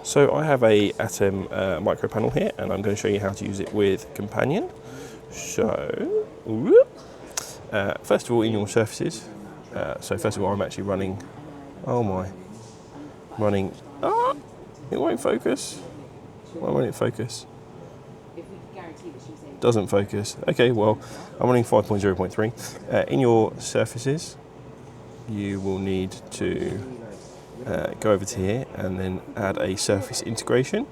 So I have a ATEM micro panel here, and I'm going to show you how to use it with Companion. So, first of all, in your surfaces. So first of all, I'm actually running. Oh my, running. Ah, it won't focus. Why won't it focus? Doesn't focus. Okay, well, I'm running 5.0.3. In your surfaces, you will need to go over to here and then add a surface integration.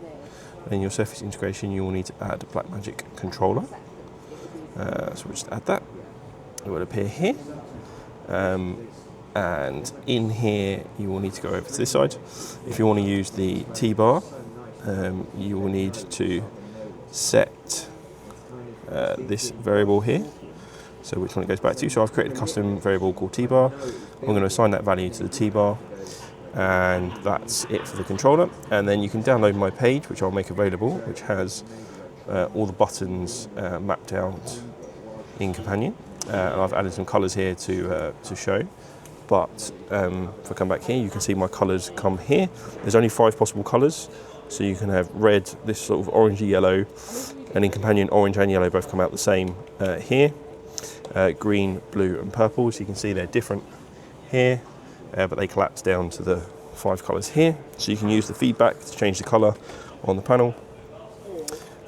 In your surface integration, you will need to add a Blackmagic controller. So we'll just add that. It will appear here. And in here, you will need to go over to this side. If you want to use the T-bar, you will need to set this variable here. So which one it goes back to. So I've created a custom variable called T-bar. I'm going to assign that value to the T-bar. And that's it for the controller. And then you can download my page, which I'll make available, which has all the buttons mapped out in Companion. And I've added some colours here to show. But if I come back here, you can see my colours come here. There's only 5 possible colours. So you can have red, this sort of orangey yellow, and in Companion, orange and yellow both come out the same here. Green, blue and purple, so you can see they're different here, but they collapse down to the 5 colours here. So you can use the feedback to change the colour on the panel.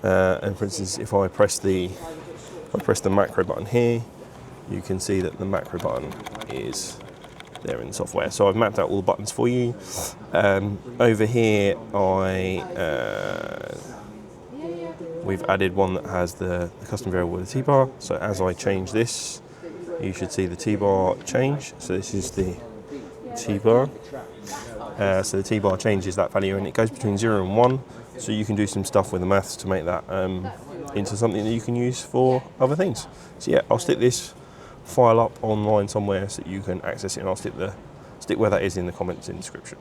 And for instance, if I press the macro button here, you can see that the macro button is there in the software. So I've mapped out all the buttons for you. Over here, we've added one that has the custom variable with the T-bar. So as I change this, you should see the T-bar change. So this is the T-bar. So the T-bar changes that value and it goes between 0 and 1. So you can do some stuff with the maths to make that into something that you can use for other things. So yeah, I'll stick this file up online somewhere so that you can access it, and I'll stick where that is in the comments in the description.